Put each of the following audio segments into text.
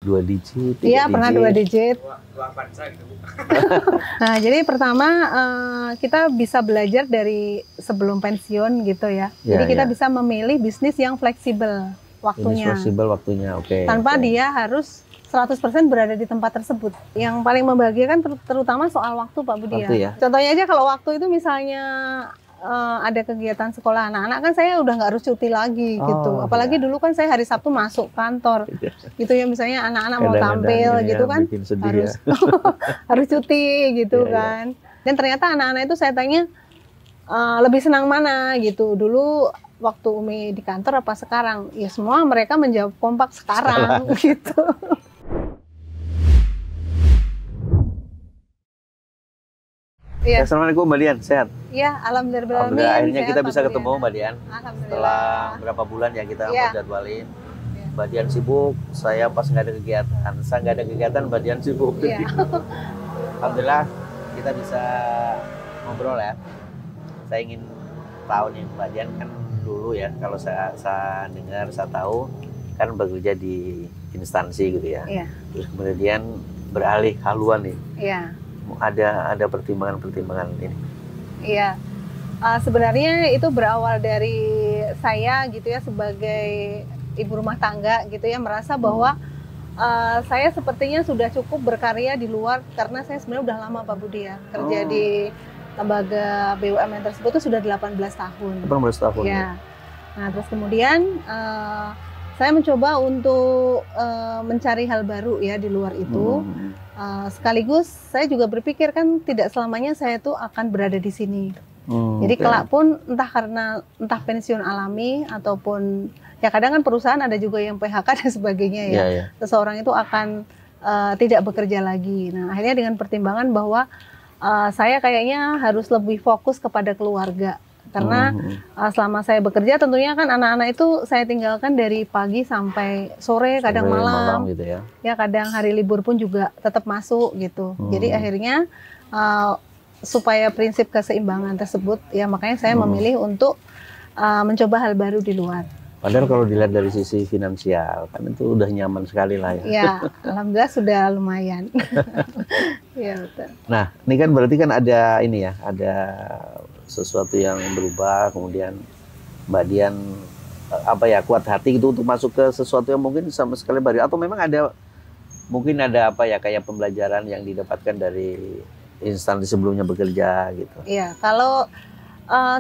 2 digit, 3 Iya, digit. pernah 2 digit. Nah, jadi pertama kita bisa belajar dari sebelum pensiun gitu ya. Ya, Jadi kita ya. bisa memilih bisnis yang fleksibel Ini waktunya. fleksibel waktunya, oke. Tanpa oke. dia harus 100% berada di tempat tersebut. Yang paling membahagiakan terutama soal waktu, Pak Budi Waktu ya. Contohnya aja kalau waktu itu misalnya ada kegiatan sekolah anak-anak kan saya udah nggak harus cuti lagi gitu. Oh, Apalagi ya. dulu kan saya hari Sabtu masuk kantor gitu ya, misalnya anak-anak mau Kadang-kadang tampil ini gitu ya, kan bikin sedih harus ya. harus cuti gitu Iya, iya. kan. Dan ternyata anak-anak itu saya tanya lebih senang mana gitu. Dulu waktu Umi di kantor apa sekarang? Ya semua mereka menjawab kompak sekarang gitu. Iya. Assalamualaikum Mbak Dian, sehat? Iya, alhamdulillah. Alhamdulillah akhirnya Sehat, kita Pak bisa Budi ketemu Mbak Dian. Alhamdulillah. Setelah berapa bulan ya kita Iya. mau jadwalin. Iya. Mbak Dian sibuk, saya pas nggak ada kegiatan. Saya nggak ada kegiatan, Mbak Dian sibuk. Iya. Alhamdulillah kita bisa ngobrol ya. Saya ingin tahu nih Mbak Dian kan dulu ya, kalau saya dengar, saya tahu kan bekerja di instansi gitu ya. Iya. Terus kemudian beralih haluan nih. Iya. Ada pertimbangan-pertimbangan ini. Iya. Sebenarnya itu berawal dari saya gitu ya, sebagai ibu rumah tangga gitu ya, merasa bahwa saya sepertinya sudah cukup berkarya di luar, karena saya sebenarnya udah lama Pak Budi ya kerja di lembaga BUMN tersebut itu sudah 18 tahun. 18 tahun Ya. Nah, terus kemudian saya mencoba untuk mencari hal baru ya di luar itu. Sekaligus saya juga berpikir kan tidak selamanya saya tuh akan berada di sini. Jadi kelak pun entah pensiun alami ataupun ya kadang kan perusahaan ada juga yang PHK dan sebagainya ya. Ya. Seseorang itu akan tidak bekerja lagi. Nah, akhirnya dengan pertimbangan bahwa saya kayaknya harus lebih fokus kepada keluarga. Karena selama saya bekerja tentunya kan anak-anak itu saya tinggalkan dari pagi sampai sore, kadang malam gitu ya. Ya kadang hari libur pun juga tetap masuk gitu. Jadi akhirnya supaya prinsip keseimbangan tersebut ya makanya saya memilih untuk mencoba hal baru di luar. Padahal kalau dilihat dari sisi finansial kan itu udah nyaman sekali lah ya. Ya, alhamdulillah sudah lumayan. Ya betul. Nah, ini kan berarti kan ada ini ya, ada sesuatu yang berubah, kemudian Mbak Dian kuat hati gitu untuk masuk ke sesuatu yang mungkin sama sekali baru, atau memang ada kayak pembelajaran yang didapatkan dari instansi sebelumnya bekerja gitu. Iya, kalau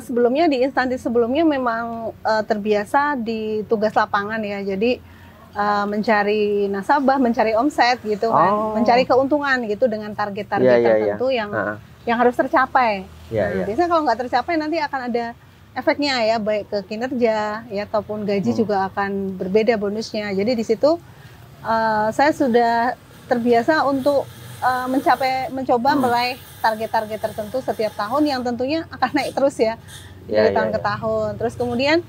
sebelumnya di instansi sebelumnya memang terbiasa di tugas lapangan ya, jadi mencari nasabah, mencari omset gitu kan, mencari keuntungan gitu dengan target-target tertentu yang harus tercapai. Biasanya kalau nggak tercapai nanti akan ada efeknya ya, baik ke kinerja ya ataupun gaji juga akan berbeda bonusnya. Jadi di situ saya sudah terbiasa untuk mencoba meraih target-target tertentu setiap tahun yang tentunya akan naik terus ya dari tahun ke tahun. Terus kemudian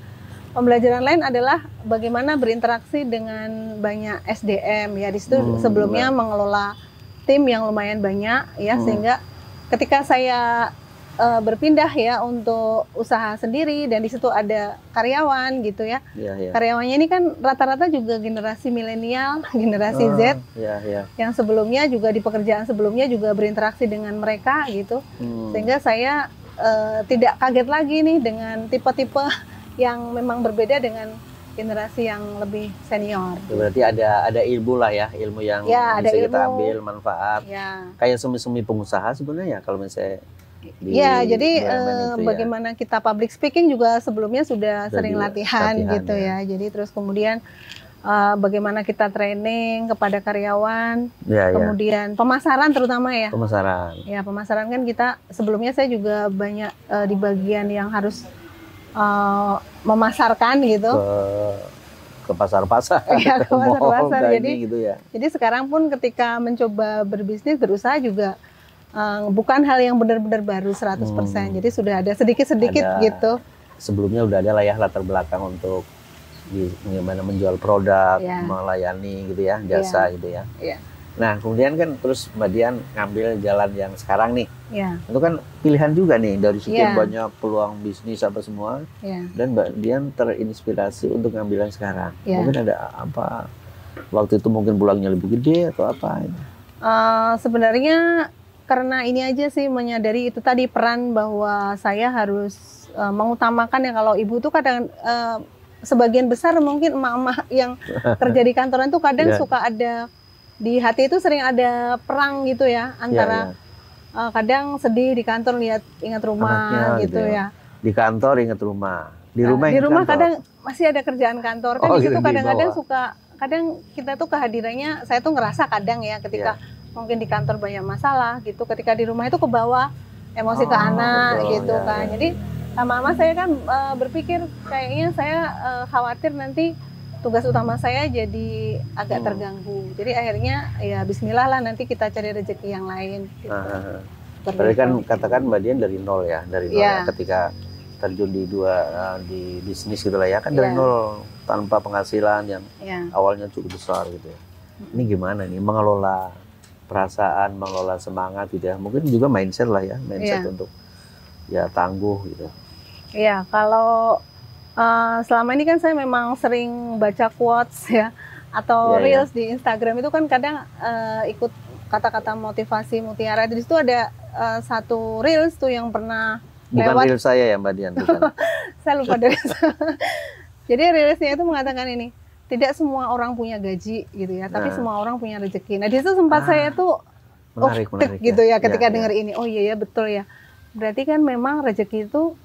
pembelajaran lain adalah bagaimana berinteraksi dengan banyak SDM ya. Di situ sebelumnya mengelola tim yang lumayan banyak ya, sehingga ketika saya berpindah ya untuk usaha sendiri dan di situ ada karyawan gitu ya. Karyawannya ini kan rata-rata juga generasi milenial, generasi Z. Yang sebelumnya juga di pekerjaan sebelumnya juga berinteraksi dengan mereka gitu. Sehingga saya tidak kaget lagi nih dengan tipe-tipe yang memang berbeda dengan generasi yang lebih senior. Berarti ada ilmu lah ya, ilmu yang bisa kita ambil manfaat. Kayak semi-semi pengusaha sebenarnya kalau misalnya jadi bagaimana kita public speaking juga sebelumnya sudah sering latihan gitu ya. Jadi terus kemudian bagaimana kita training kepada karyawan, kemudian pemasaran terutama ya. Pemasaran kan kita sebelumnya saya juga banyak di bagian yang harus memasarkan gitu. Ke pasar-pasar, ke pasar-pasar. Jadi sekarang pun ketika mencoba berbisnis, berusaha juga bukan hal yang benar-benar baru 100%. Jadi sudah ada sedikit-sedikit gitu. Sebelumnya udah ada lah ya latar belakang untuk bagaimana menjual produk, melayani gitu ya, jasa gitu ya. Nah, kemudian kan terus Mbak Dian ngambil jalan yang sekarang nih. Itu kan pilihan juga nih dari sekian banyak peluang bisnis apa semua. Dan Mbak Dian terinspirasi untuk ngambil yang sekarang. Mungkin ada apa waktu itu mungkin pulangnya lebih gede atau apa? Sebenarnya karena ini aja sih, menyadari itu tadi peran bahwa saya harus mengutamakan ya. Kalau ibu tuh kadang sebagian besar mungkin emak-emak yang kerja di kantoran tuh kadang Iya. suka ada di hati itu sering ada perang gitu ya, antara kadang sedih di kantor lihat ingat rumah Anaknya gitu ya. Di kantor ingat rumah. Di rumah Di ingat rumah kantor. kadang masih ada kerjaan kantor kan, di gitu, situ kadang-kadang dibawa. suka, kadang kita tuh kehadirannya, saya tuh ngerasa kadang ya ketika mungkin di kantor banyak masalah gitu, ketika di rumah itu ke bawah emosi ke anak betul, gitu kan. Jadi lama-lama saya kan berpikir kayaknya saya khawatir nanti tugas utama saya jadi agak terganggu. Jadi akhirnya ya bismillah lah, nanti kita cari rezeki yang lain gitu. Berarti kan katakan Mbak Dian dari nol ya, dari nol ya, ketika terjun di di bisnis gitu lah ya, kan dari nol tanpa penghasilan yang awalnya cukup besar gitu ya. Ini gimana nih mengelola perasaan, mengelola semangat gitu ya, mungkin juga mindset lah ya, mindset untuk ya tangguh gitu. Iya, kalau selama ini kan saya memang sering baca quotes ya, atau reels di Instagram itu kan kadang ikut kata-kata motivasi mutiara. Di situ ada satu reels tuh yang pernah bukan reels saya ya Mbak Dian, bukan. Saya lupa dari Jadi reelsnya itu mengatakan ini, tidak semua orang punya gaji gitu ya, tapi semua orang punya rezeki. Nah di situ sempat saya tuh menarik gitu ya ketika dengar ini. Oh iya ya, betul ya. Berarti kan memang rezeki itu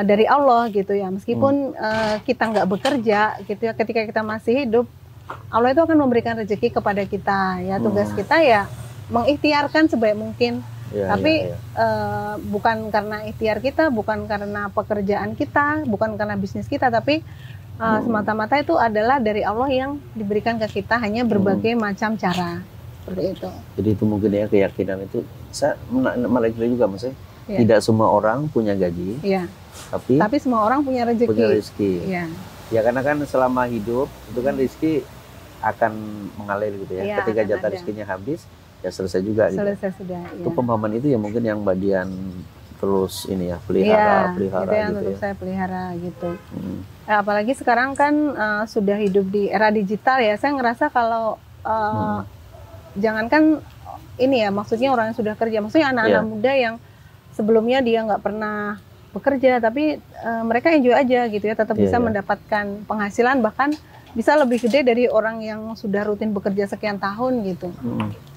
dari Allah gitu ya. Meskipun kita nggak bekerja gitu ya, ketika kita masih hidup, Allah itu akan memberikan rezeki kepada kita ya. Tugas kita ya mengikhtiarkan sebaik mungkin. Tapi bukan karena ikhtiar kita, bukan karena pekerjaan kita, bukan karena bisnis kita, tapi semata-mata itu adalah dari Allah yang diberikan ke kita, hanya berbagai macam cara seperti itu. Jadi itu mungkin ya keyakinan itu, saya menarik juga maksudnya. Tidak semua orang punya gaji, tapi semua orang punya rezeki. Punya rezeki. Ya karena kan selama hidup itu kan rezeki akan mengalir gitu ya. Ketika jatah rezekinya habis, ya selesai juga gitu. Selesai sudah. Itu pemahaman itu ya mungkin yang Mbak Dian terus ini ya pelihara itu yang gitu untuk saya pelihara gitu. Apalagi sekarang kan sudah hidup di era digital ya. Saya ngerasa kalau jangankan ini ya, maksudnya orang yang sudah kerja, maksudnya anak-anak muda yang sebelumnya dia nggak pernah bekerja, tapi mereka enjoy aja gitu ya, tetap bisa mendapatkan penghasilan, bahkan bisa lebih gede dari orang yang sudah rutin bekerja sekian tahun gitu.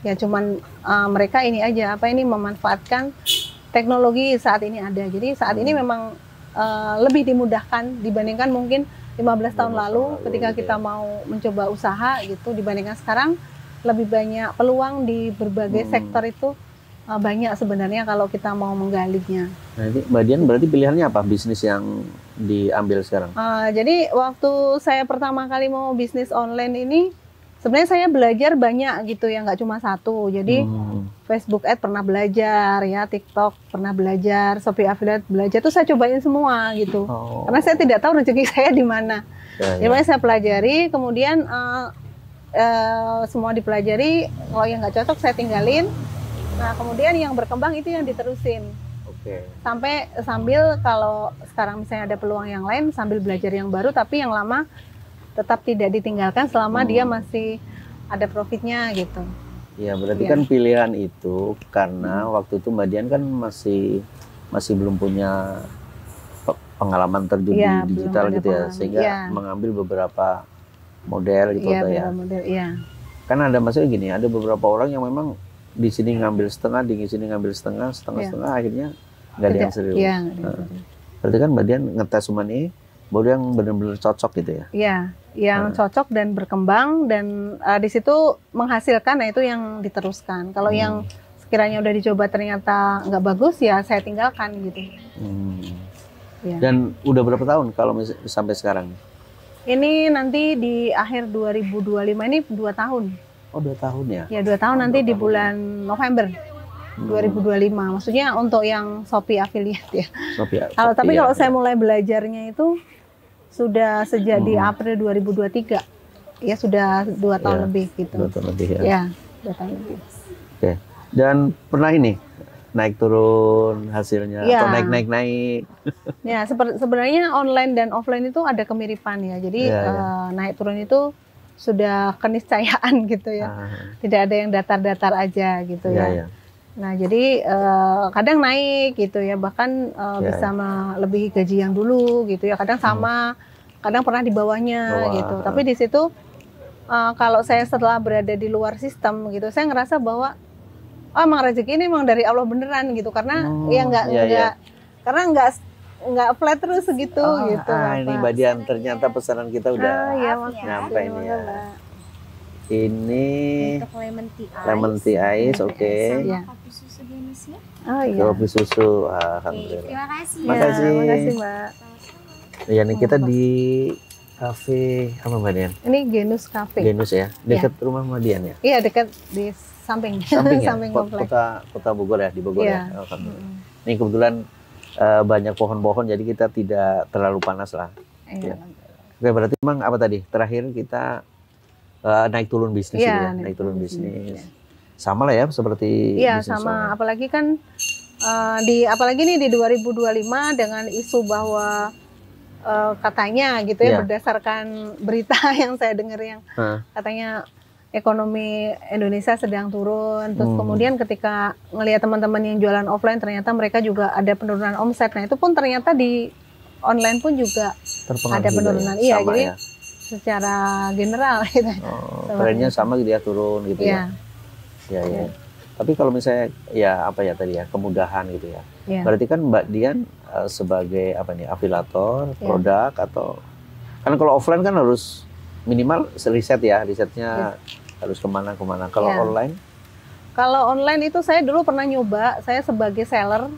Ya cuman mereka ini aja, memanfaatkan teknologi saat ini ada. Jadi saat ini memang lebih dimudahkan dibandingkan mungkin 15 tahun lalu ketika kita mau mencoba usaha gitu, dibandingkan sekarang lebih banyak peluang di berbagai sektor itu. Banyak sebenarnya kalau kita mau menggalinya. Nah, ini Mbak Dian berarti pilihannya apa bisnis yang diambil sekarang? Jadi waktu saya pertama kali mau bisnis online ini, sebenarnya saya belajar banyak gitu ya, nggak cuma satu. Jadi Facebook Ads pernah belajar ya, TikTok pernah belajar, Shopee Affiliate belajar, itu saya cobain semua gitu. Karena saya tidak tahu rezeki saya di mana. Jadi saya pelajari, kemudian semua dipelajari, kalau yang nggak cocok saya tinggalin. Nah, kemudian yang berkembang itu yang diterusin. Sampai sambil kalau sekarang misalnya ada peluang yang lain, sambil belajar yang baru, tapi yang lama tetap tidak ditinggalkan selama dia masih ada profitnya gitu. Ya, berarti kan pilihan itu karena waktu itu Mbak Dian kan masih belum punya pengalaman terjun di digital gitu ya, sehingga mengambil beberapa model gitu ya. Kan ada maksudnya gini, ada beberapa orang yang memang di sini ngambil setengah, di sini ngambil setengah, akhirnya nggak ada yang serius. Berarti kan Mbak Dian ngetes semua ini, baru yang benar-benar cocok gitu ya? Iya, yang cocok dan berkembang, dan di situ menghasilkan, nah itu yang diteruskan. Kalau yang sekiranya udah dicoba ternyata nggak bagus, ya saya tinggalkan gitu. Dan udah berapa tahun kalau sampai sekarang? Ini nanti di akhir 2025 ini 2 tahun. Oh, 2 tahun ya? Ya 2 tahun nanti di bulan November 2025. Maksudnya untuk yang Shopee Affiliate ya. Tapi kalau saya mulai belajarnya itu sudah sejak di April 2023. Ya sudah 2 tahun lebih gitu. 2 tahun lebih ya? Ya, 2 tahun lebih. Oke. Dan pernah ini naik turun hasilnya atau naik. Ya, sebenarnya online dan offline itu ada kemiripan ya. Jadi naik turun itu sudah keniscayaan gitu ya. Tidak ada yang datar-datar aja gitu ya. Nah, jadi kadang naik gitu ya, bahkan bisa melebihi gaji yang dulu gitu ya. Kadang sama, kadang pernah di bawahnya gitu. Tapi di situ kalau saya setelah berada di luar sistem gitu, saya ngerasa bahwa emang rezeki ini emang dari Allah beneran gitu, karena karena nggak flat terus segitu gitu. Ini Mbak Dian, ternyata pesanan kita udah nyampe ini ya. Ini lemon tea ice, oke. Kopi susu Genus ya. Kopi susu, alhamdulillah. Terima kasih. Terima kasih Mbak. Ya, nih kita di kafe apa Mbak Dian? Ini Genus Cafe. Genus ya, dekat rumah Mbak Dian ya? Iya, dekat di samping. Samping ya? Samping komplek. Kota Bogor ya, di Bogor ya. Alhamdulillah. Ini kebetulan banyak pohon-pohon, jadi kita tidak terlalu panas lah. Ya. Oke, berarti memang apa tadi? Terakhir kita naik turun bisnis ya, naik turun bisnis. Sama lah ya seperti bisnis sama. Apalagi kan apalagi nih di 2025 dengan isu bahwa katanya gitu ya, berdasarkan berita yang saya dengar yang katanya ekonomi Indonesia sedang turun. Terus kemudian ketika ngelihat teman-teman yang jualan offline, ternyata mereka juga ada penurunan omset. Nah, itu pun ternyata di online pun juga ada penurunan. Iya, jadi secara general gitu. Trennya sama gitu ya, turun gitu ya. Ya. Tapi kalau misalnya ya apa ya tadi ya, kemudahan gitu ya. Berarti kan Mbak Dian sebagai apa nih, afiliator produk atau kan kalau offline kan harus minimal riset ya, risetnya harus kemana. Kalau online? Kalau online itu saya dulu pernah nyoba, saya sebagai seller.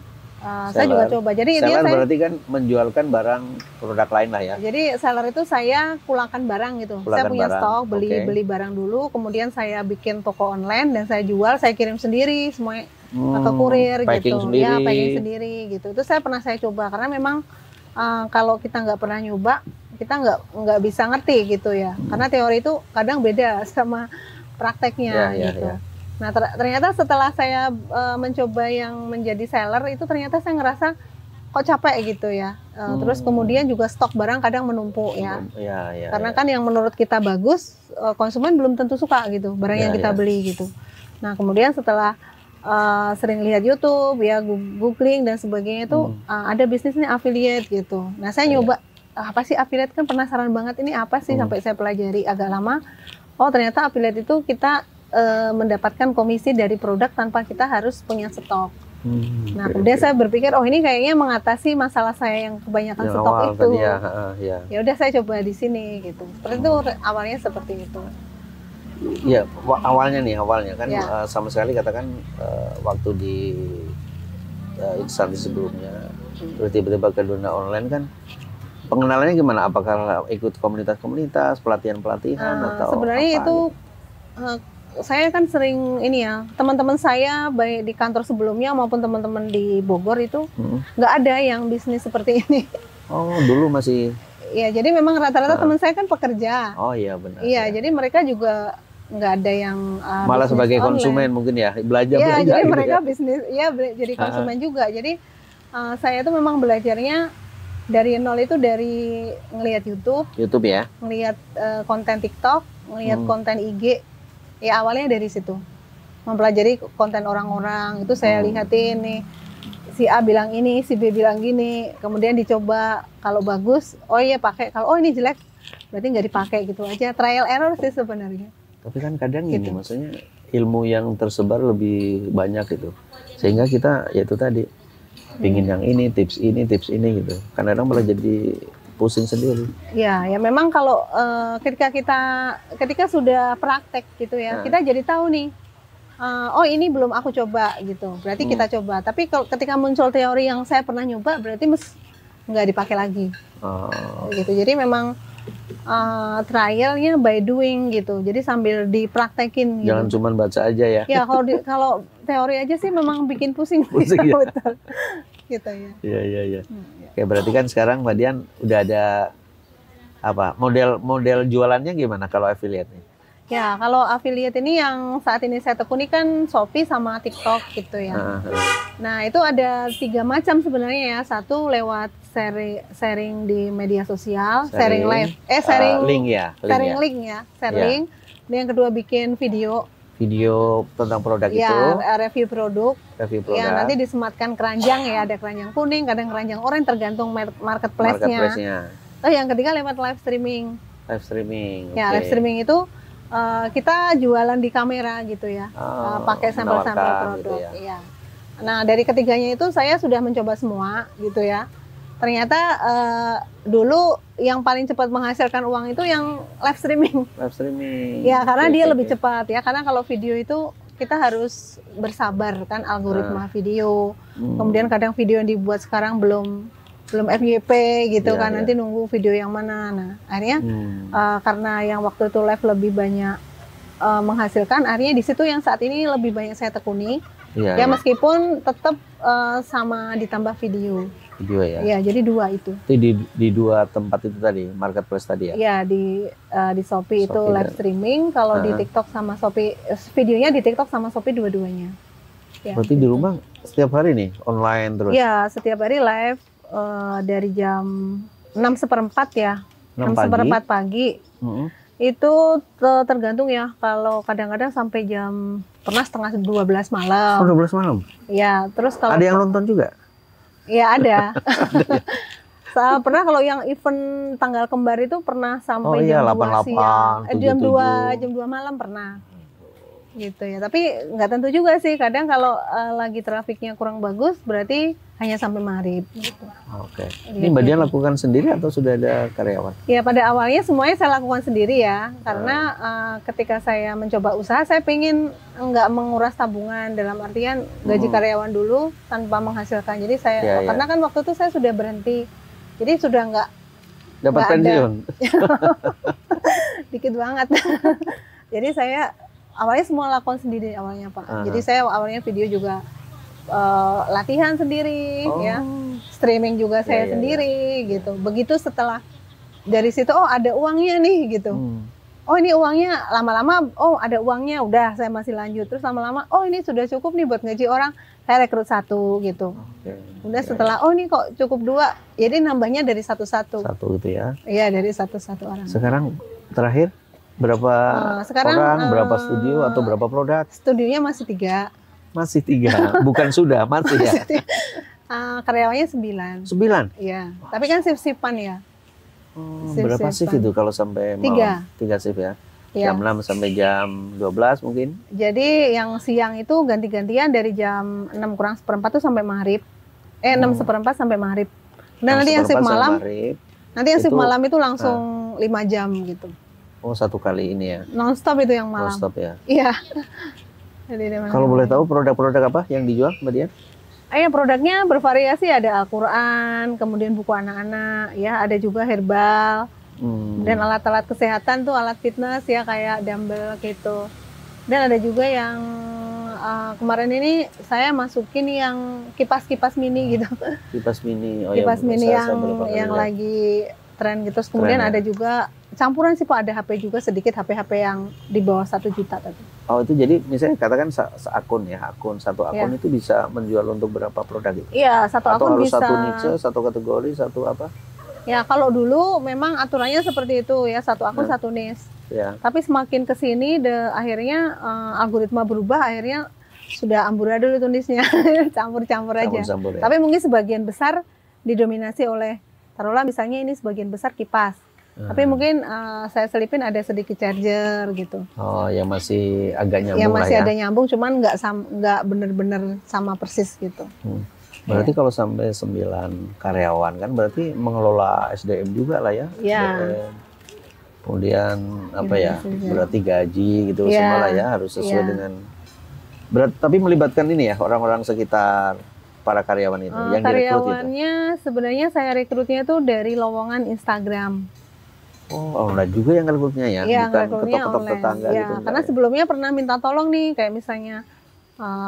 Saya juga coba. Jadi seller berarti kan menjualkan barang produk lain lah ya. Jadi seller itu saya pulangkan barang gitu. Saya punya stok, beli barang dulu, kemudian saya bikin toko online dan saya jual, saya kirim sendiri semuanya ke kurir packing gitu. Sendiri. Ya, packing sendiri gitu. Itu saya pernah coba karena memang kalau kita nggak pernah nyoba, kita nggak bisa ngerti gitu ya. Karena teori itu kadang beda sama prakteknya gitu. Nah, ternyata setelah saya mencoba yang menjadi seller itu ternyata saya ngerasa kok capek gitu ya. Terus kemudian juga stok barang kadang menumpuk ya. Karena kan yang menurut kita bagus, konsumen belum tentu suka gitu barang yang kita beli gitu. Nah, kemudian setelah sering lihat YouTube ya, googling dan sebagainya itu ada bisnisnya affiliate gitu. Nah, saya nyoba apa sih affiliate, kan penasaran banget ini apa sih, sampai saya pelajari agak lama. Oh, ternyata affiliate itu kita mendapatkan komisi dari produk tanpa kita harus punya stok. Nah, kemudian saya berpikir, oh ini kayaknya mengatasi masalah saya yang kebanyakan yang stok itu. Ya udah saya coba di sini gitu. Seperti itu awalnya seperti itu. Ya, awalnya kan sama sekali katakan waktu di instansi sebelumnya, terus tiba-tiba ke dunia online kan. Pengenalannya gimana? Apakah ikut komunitas-komunitas, pelatihan-pelatihan atau sebenarnya apa, itu saya kan sering ini ya, teman-teman saya baik di kantor sebelumnya maupun teman-teman di Bogor itu nggak ada yang bisnis seperti ini. Oh, dulu masih. Iya, jadi memang rata-rata teman saya kan pekerja. Oh iya benar. Iya, jadi mereka juga nggak ada yang malah sebagai konsumen mungkin ya, belajar. Iya, jadi gitu mereka ya. bisnis, ya jadi konsumen juga. Jadi saya tuh memang belajarnya dari nol itu dari ngelihat YouTube ya, ngelihat konten TikTok, ngelihat konten IG. Ya awalnya dari situ, mempelajari konten orang-orang itu saya lihatin nih, si A bilang ini, si B bilang gini, kemudian dicoba, kalau bagus, oh iya pakai, kalau oh ini jelek, berarti nggak dipakai gitu aja, trial error sih sebenarnya. Tapi kan kadang gitu. Ini maksudnya ilmu yang tersebar lebih banyak gitu, sehingga kita ya itu tadi pingin yang ini, tips ini gitu, kadang-kadang malah jadi pusing sendiri. Ya memang kalau ketika sudah praktek gitu ya, kita jadi tahu nih, oh ini belum aku coba gitu, berarti kita coba. Tapi kalau ketika muncul teori yang saya pernah nyoba, berarti nggak dipakai lagi. Gitu. Jadi memang trialnya by doing gitu. Jadi sambil dipraktekin. Jangan cuma baca aja ya. Ya kalau teori aja sih memang bikin pusing. Ya. Betul. Gitu ya. Iya. Oke, berarti kan sekarang Mbak Dian udah ada apa model jualannya gimana kalau affiliate nih? Ya, kalau affiliate ini yang saat ini saya tekuni kan Shopee sama TikTok gitu ya. Nah, itu ada 3 macam sebenarnya ya. Satu lewat sharing di media sosial, sharing live, sharing link ya, sharing link ya, share link. Dan yang kedua bikin video tentang produk ya, itu, review produk. review Ya, produk. nanti disematkan keranjang ya, ada keranjang kuning, kadang keranjang oranye tergantung marketplace-nya. Oh, yang ketiga lewat live streaming. Live streaming. Ya, live streaming itu kita jualan di kamera gitu ya, pakai sampel-sampel produk. Gitu ya. Iya. Nah, dari ketiganya itu saya sudah mencoba semua gitu ya. Ternyata dulu yang paling cepat menghasilkan uang itu yang live streaming. Live streaming. Ya, karena dia lebih cepat ya. Karena kalau video itu kita harus bersabar kan, algoritma video. Kemudian kadang video yang dibuat sekarang belum FYP gitu kan, nanti nunggu video yang mana. Nah, akhirnya karena yang waktu itu live lebih banyak menghasilkan, akhirnya di situ yang saat ini lebih banyak saya tekuni. Ya meskipun tetap sama ditambah video ya. Ya, jadi 2 itu. Itu di 2 tempat itu tadi, marketplace tadi ya. Ya, di Shopee itu live streaming, kalau di TikTok sama Shopee videonya di TikTok sama Shopee dua-duanya. Ya, berarti di rumah setiap hari nih online terus. Ya, setiap hari live. Dari jam 6:15 ya, 6:15 pagi. Itu tergantung ya, kalau kadang-kadang sampai pernah setengah 12 malam. 12 malam? Ya, terus kalau ada yang nonton juga? Ya ada. Pernah kalau yang event tanggal kembar itu pernah sampai jam 2 siang. Jam 2 malam pernah. Gitu ya, tapi nggak tentu juga sih, kadang kalau lagi trafiknya kurang bagus berarti hanya sampai maghrib gitu. Oke. Ini Mbak Dian lakukan sendiri atau sudah ada karyawan? Ya, pada awalnya semuanya saya lakukan sendiri ya, karena ketika saya mencoba usaha saya pengen nggak menguras tabungan, dalam artian gaji karyawan dulu tanpa menghasilkan. Jadi saya karena kan waktu itu saya sudah berhenti, jadi sudah nggak dapat pensiun. Dikit banget. Jadi saya awalnya semua lakukan sendiri awalnya Pak. Jadi saya awalnya video juga latihan sendiri, ya, streaming juga saya sendiri gitu. Begitu setelah dari situ, ada uangnya nih gitu. Oh, ini uangnya, lama-lama, ada uangnya, udah saya masih lanjut. Terus lama-lama, ini sudah cukup nih buat gaji orang, saya rekrut 1 gitu. Udah setelah, ini kok cukup 2, jadi nambahnya dari satu gitu ya? Iya, dari satu orang. Sekarang terakhir? Berapa orang, berapa studio atau berapa produk? Studionya masih 3. Masih 3, bukan sudah, masih ya? Karyawannya 9. 9? Iya, tapi kan shift-shiftan ya. Berapa shift itu kalau sampai malam? 3 shift ya? Jam 6 sampai jam 12 mungkin? Jadi yang siang itu ganti-gantian dari jam 6 kurang seperempat tuh sampai maghrib. 6 seperempat sampai maghrib. Dan nanti yang shift malam, itu langsung 5 jam gitu. Oh, 1 kali ini ya? Non-stop itu yang malam. Non-stop ya? Iya. Kalau boleh tahu produk-produk apa yang dijual Mbak Dian? Produknya bervariasi, ada Al-Quran, kemudian buku anak-anak, ya, ada juga herbal, dan alat-alat kesehatan tuh, alat fitness ya, kayak dumbbell gitu. Dan ada juga yang kemarin ini saya masukin yang kipas-kipas mini gitu. Kipas mini, kipas mini yang lagi tren gitu. Terus kemudian ada juga campuran sih Pak, ada HP juga sedikit, HP yang di bawah 1 juta tadi. Oh, itu jadi misalnya katakan seakun ya, satu akun itu bisa menjual untuk berapa produk itu? Iya, satu akun bisa. Atau harus satu niche, satu kategori, satu apa? Ya, kalau dulu memang aturannya seperti itu ya, satu akun satu niche. Ya. Tapi semakin kesini akhirnya algoritma berubah, akhirnya sudah amburadul tulisnya, campur-campur aja. Ya. Tapi mungkin sebagian besar didominasi oleh, taruhlah misalnya ini sebagian besar kipas. Tapi mungkin saya selipin ada sedikit charger gitu. Oh, yang masih agak nyambung yang masih lah ya. ada nyambung, cuman nggak bener-bener sama persis gitu. Berarti kalau sampai 9 karyawan kan berarti mengelola SDM juga lah ya. Iya. Kemudian berarti gaji gitu semua lah ya, harus sesuai dengan tapi melibatkan ini ya orang-orang sekitar para karyawan itu yang direkrut itu. Karyawannya sebenarnya saya rekrutnya itu dari lowongan Instagram. Oh, online juga yang rekrutnya ya, bukan ketok-ketok tetangga gitu. Karena sebelumnya pernah minta tolong nih, kayak misalnya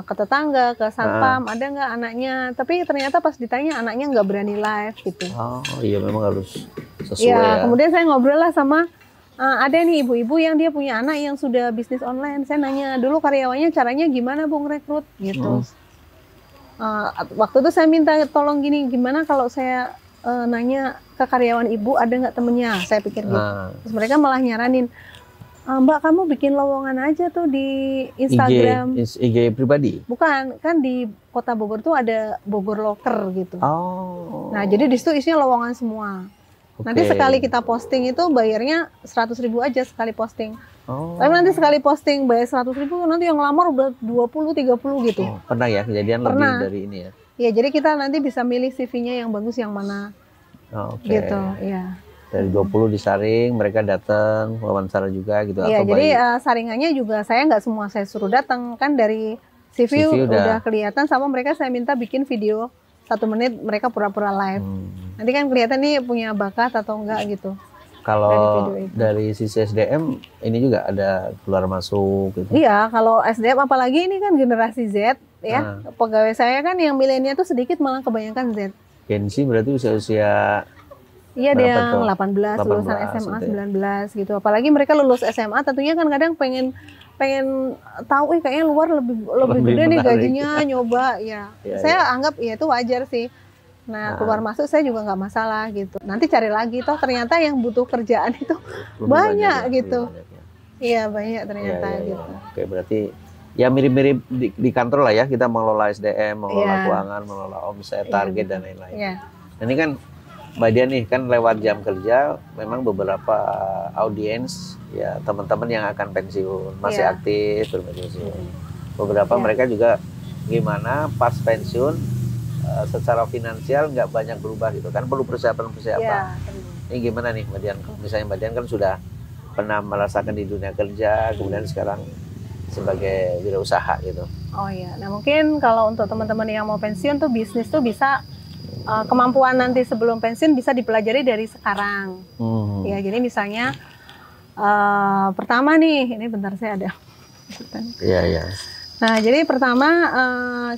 ke tetangga, ke satpam, ada nggak anaknya? Tapi ternyata pas ditanya anaknya nggak berani live gitu. Oh iya, memang harus sesuai ya. Kemudian saya ngobrol lah sama Ada nih ibu-ibu yang dia punya anak yang sudah bisnis online. Saya nanya dulu karyawannya caranya gimana Bung rekrut gitu. Waktu itu saya minta tolong gini, gimana kalau saya nanya ke karyawan ibu ada nggak temennya? Saya pikir gitu. Terus mereka malah nyaranin, Mbak kamu bikin lowongan aja tuh di Instagram. IG pribadi? Bukan, kan di Kota Bogor tuh ada Bogor Locker gitu. Oh. Nah jadi di situ isinya lowongan semua. Nanti sekali kita posting itu bayarnya 100.000 aja sekali posting. Tapi nanti sekali posting bayar 100.000, nanti yang lamar udah 20-30 gitu. Pernah ya kejadian lebih dari ini ya? Ya jadi kita nanti bisa milih CV-nya yang bagus yang mana. Gitu, ya. Dari 20 disaring, mereka datang, wawancara juga gitu. Iya, jadi saringannya juga saya nggak semua saya suruh datang. Kan dari CV udah kelihatan, sama mereka saya minta bikin video 1 menit, mereka pura-pura live. Nanti kan kelihatan nih punya bakat atau enggak gitu. Kalau dari sisi SDM ini juga ada keluar masuk gitu. Iya, kalau SDM apalagi ini kan generasi Z ya. Pegawai saya kan yang milenial tuh sedikit, malah kebanyakan Z. Gen Z berarti usia iya, dia yang 18 lulusan SMA 19 gitu. Apalagi mereka lulus SMA tentunya kan kadang pengen tahu kayaknya luar lebih gede nih gajinya, nyoba ya. Saya anggap ya itu wajar sih. Nah, keluar masuk saya juga nggak masalah gitu. Nanti cari lagi, toh ternyata yang butuh kerjaan itu banyak gitu. Iya, banyak ternyata gitu. Oke, berarti ya mirip-mirip di kantor lah ya, kita mengelola SDM, mengelola keuangan, mengelola omset, target dan lain-lain. Nah, ini kan Mbak Dian nih kan lewat jam kerja, memang beberapa audiens ya teman-teman yang akan pensiun masih aktif berpensiun. Beberapa mereka juga gimana pas pensiun secara finansial nggak banyak berubah gitu kan, perlu persiapan. Ini gimana nih Mbak Dian? Misalnya Mbak Dian kan sudah pernah merasakan di dunia kerja, kemudian sekarang sebagai wirausaha gitu. Oh iya, nah mungkin kalau untuk teman-teman yang mau pensiun tuh bisnis tuh bisa kemampuan nanti sebelum pensiun bisa dipelajari dari sekarang. Ya, jadi misalnya pertama nih, ini bentar saya ada. Iya. Nah, jadi pertama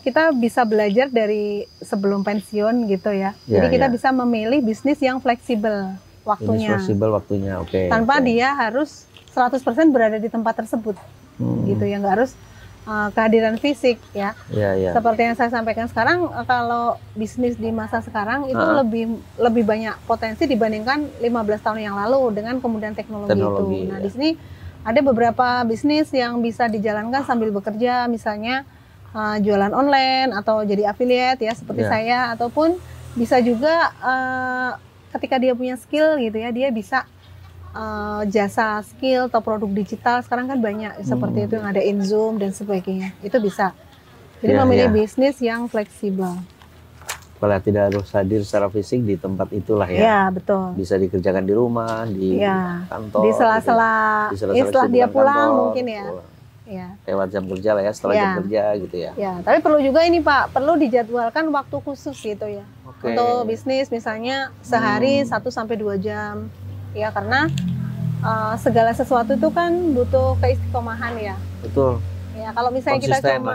kita bisa belajar dari sebelum pensiun gitu ya. Jadi kita bisa memilih bisnis yang fleksibel waktunya. Oke. Tanpa dia harus 100% berada di tempat tersebut. Gitu ya, nggak harus kehadiran fisik ya. Seperti yang saya sampaikan sekarang, kalau bisnis di masa sekarang itu lebih banyak potensi dibandingkan 15 tahun yang lalu dengan kemudian teknologi itu. Nah, di sini ada beberapa bisnis yang bisa dijalankan sambil bekerja, misalnya jualan online atau jadi affiliate ya seperti saya, ataupun bisa juga ketika dia punya skill gitu ya, dia bisa jasa skill atau produk digital. Sekarang kan banyak seperti itu yang ada InZoom dan sebagainya, itu bisa. Jadi memilih bisnis yang fleksibel. Kalau tidak harus hadir secara fisik di tempat itulah ya. Iya, betul. Bisa dikerjakan di rumah, di kantor. Di sela-sela setelah dia pulang kantor, mungkin ya. Lewat jam kerja lah ya, setelah jam kerja gitu ya. Ya, tapi perlu juga ini Pak, perlu dijadwalkan waktu khusus gitu ya. Untuk bisnis misalnya sehari 1-2 jam. Ya, karena segala sesuatu itu kan butuh keistiqomahan ya. Betul. Ya, kalau misalnya kita cuma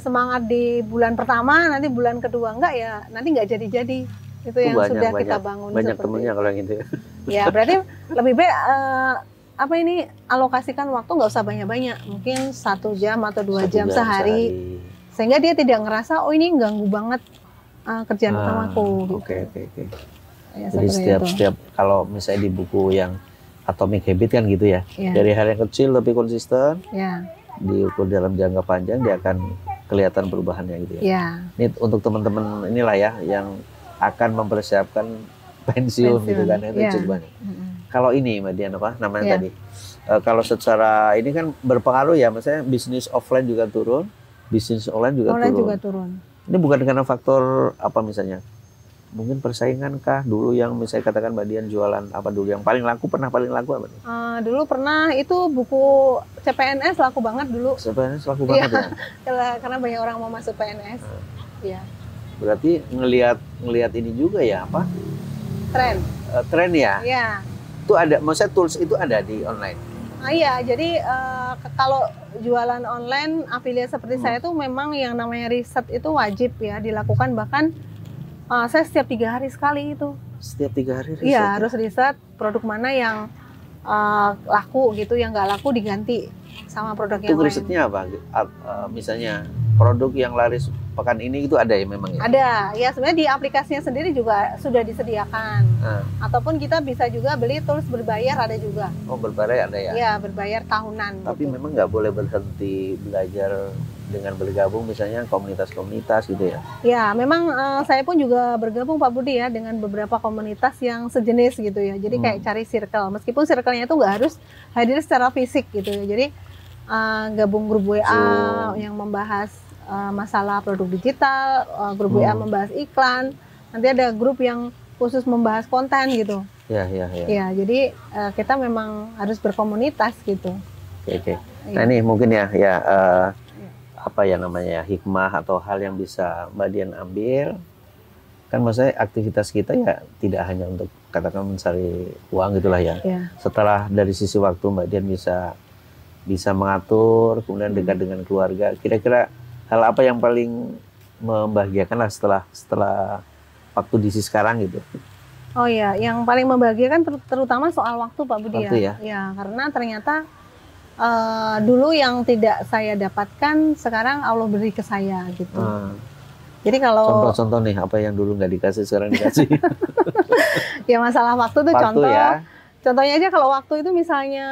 semangat di bulan pertama, nanti bulan kedua enggak ya, nanti nggak jadi-jadi. Itu yang sudah kita bangun. Banyak temennya kalau yang itu. Ya, berarti lebih baik alokasikan waktu nggak usah banyak-banyak, mungkin 1 jam atau 2 jam sehari, sehingga dia tidak ngerasa oh ini ganggu banget kerjaan utamaku. Oke. Ya, jadi setiap kalau misalnya di buku yang Atomic Habit kan gitu ya, dari hal yang kecil tapi konsisten. Diukur dalam jangka panjang dia akan kelihatan perubahannya gitu ya. Ini untuk teman-teman inilah ya yang akan mempersiapkan pensiun gitu kan, itu cukup banyak. Kalau ini Mbak Dian apa namanya tadi? Kalau secara ini kan berpengaruh ya, misalnya bisnis offline juga turun, bisnis online juga turun. Ini bukan karena faktor apa misalnya? Mungkin persaingan kah dulu yang misalnya katakan Mbak Dian jualan apa dulu yang paling laku, pernah paling laku apa nih? Dulu pernah itu buku CPNS laku banget dulu. CPNS laku banget ya? Karena banyak orang mau masuk PNS. Iya. Berarti ngelihat ini juga ya apa? Tren ya? Iya. Itu ada, maksudnya tools itu ada di online? Iya, jadi kalau jualan online affiliate seperti saya tuh memang yang namanya riset itu wajib ya dilakukan, bahkan saya setiap 3 hari sekali itu. Setiap 3 hari riset? Iya, harus riset produk mana yang laku gitu, yang nggak laku diganti sama produk Itu yang lain. risetnya apa? Misalnya produk yang laris pekan ini itu ada ya memang ya? Ada, ya sebenarnya di aplikasinya sendiri juga sudah disediakan. Ah. Ataupun kita bisa juga beli tools berbayar, ada juga. Oh, berbayar ada ya? Ya, berbayar tahunan. Tapi gitu. memang nggak boleh berhenti belajar dengan bergabung misalnya komunitas-komunitas gitu ya? Ya, memang saya pun juga bergabung Pak Budi ya dengan beberapa komunitas yang sejenis gitu ya. Jadi kayak cari circle, meskipun circle-nya itu nggak harus hadir secara fisik gitu ya. Jadi gabung grup WA yang membahas masalah produk digital, grup WA membahas iklan. Nanti ada grup yang khusus membahas konten gitu. Ya. Ya, jadi kita memang harus berkomunitas gitu. Oke. Nah ini mungkin ya apa ya namanya hikmah atau hal yang bisa Mbak Dian ambil. Kan maksudnya aktivitas kita ya tidak hanya untuk katakan mencari uang gitulah ya. Setelah dari sisi waktu Mbak Dian bisa mengatur, kemudian dekat dengan keluarga. Kira-kira hal apa yang paling membahagiakan lah setelah waktu di sisi sekarang gitu? Oh ya, yang paling membahagiakan terutama soal waktu Pak Budi Waktu ya? Ya, karena ternyata dulu yang tidak saya dapatkan sekarang Allah beri ke saya gitu. Jadi kalau contoh-contoh nih apa yang dulu nggak dikasih sekarang dikasih. Ya masalah waktu tuh Waktu contoh. ya. Contohnya aja kalau waktu itu misalnya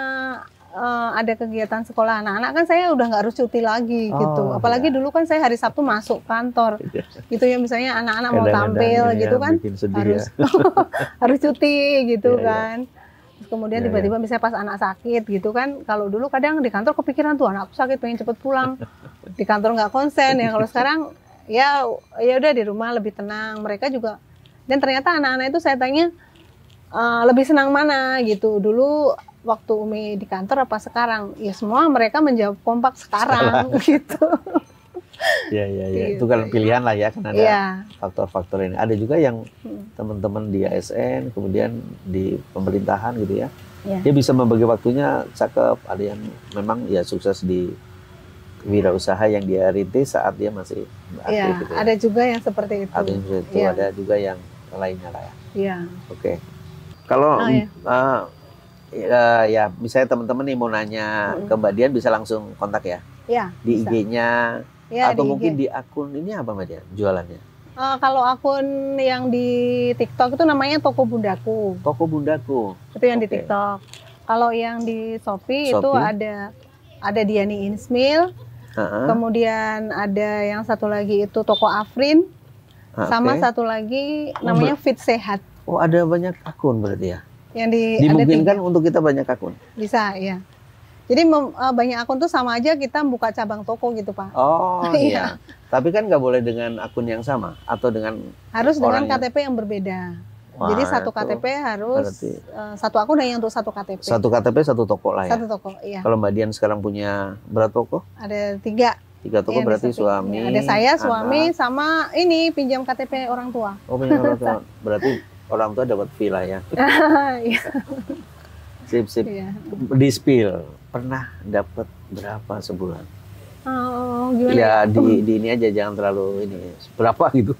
ada kegiatan sekolah anak-anak kan saya udah nggak harus cuti lagi gitu. Apalagi dulu kan saya hari Sabtu masuk kantor. Gitu ya, misalnya anak-anak mau tampil gitu kan harus cuti gitu kan. Terus kemudian tiba-tiba misalnya pas anak sakit gitu kan. Kalau dulu kadang di kantor kepikiran tuh anakku sakit pengen cepet pulang. Di kantor nggak konsen ya. Kalau sekarang ya udah di rumah lebih tenang. Mereka juga, dan ternyata anak-anak itu saya tanya lebih senang mana gitu. Dulu waktu Umi di kantor apa sekarang? Ya semua mereka menjawab kompak sekarang gitu. Ya. Itu kan pilihan lah ya, kan ada faktor-faktor ini. Ada juga yang teman-teman di ASN, kemudian di pemerintahan gitu ya. Dia bisa membagi waktunya cakep. Ada yang memang ya sukses di wirausaha yang dia rintis saat dia masih aktif gitu ya. Ada juga yang seperti itu. Ada juga yang lainnya lah ya. Iya. Oke. Kalau ya misalnya teman-teman nih mau nanya ke Mbak Dian bisa langsung kontak ya? Iya. Di IG-nya atau di mungkin IG. di akun ini apa Mbak Dian jualannya? Kalau akun yang di TikTok itu namanya Toko Bundaku. Toko Bundaku. Itu yang di TikTok. Kalau yang di Shopee itu ada Diani Insmil. Kemudian ada yang satu lagi itu Toko Afrin. Sama satu lagi namanya Fit Sehat. Oh, ada banyak akun berarti ya? Yang dimungkinkan untuk kita banyak akun? Bisa, ya. Jadi banyak akun tuh sama aja kita buka cabang toko gitu, Pak. Oh iya. Tapi kan nggak boleh dengan akun yang sama atau dengan harus dengan KTP yang berbeda. Wah, jadi satu KTP harus satu akun hanya untuk satu KTP. Satu KTP satu toko lah ya. Satu toko, iya. Kalau Mbak Dian sekarang punya berapa toko? Ada 3. 3 toko berarti suami. Ada saya, suami, anak. sama ini pinjam KTP orang tua. Oh, pinjam orang tua. Berarti orang tua dapat fee lah ya. Sip. Iya. Di spill pernah dapat berapa sebulan? Oh, gimana? Ya di ini aja, jangan terlalu ini. Berapa gitu?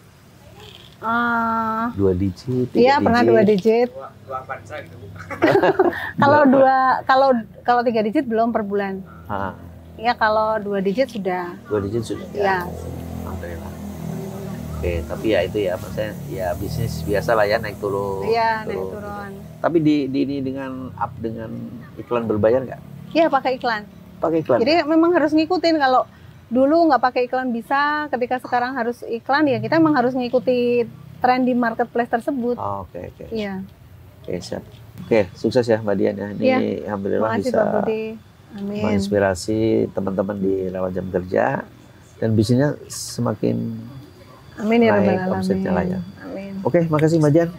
2 digit. 3 iya, digit. pernah 2 digit. Kalau 3 digit belum per bulan. Ya kalau 2 digit sudah. 2 digit sudah. Ya. Alhamdulillah. Oke, tapi ya itu ya, maksudnya ya bisnis biasa lah ya, naik turun. Iya, naik turun. Tapi di ini dengan iklan berbayar nggak? Iya, pakai iklan. Pakai iklan. Jadi memang harus ngikutin. Kalau dulu nggak pakai iklan bisa, ketika sekarang harus iklan ya kita memang harus ngikuti tren di marketplace tersebut. Oh, oke. Iya. Oke, siap. Oke, sukses ya Mbak Dian ya. Ini alhamdulillah makasih, bisa Pak Budi. Amin. menginspirasi teman-teman di rawat jam kerja dan bisnisnya semakin Amin ya rabbal naik omsetnya lah ya. alamin. Amin. Oke, makasih Mbak Dian.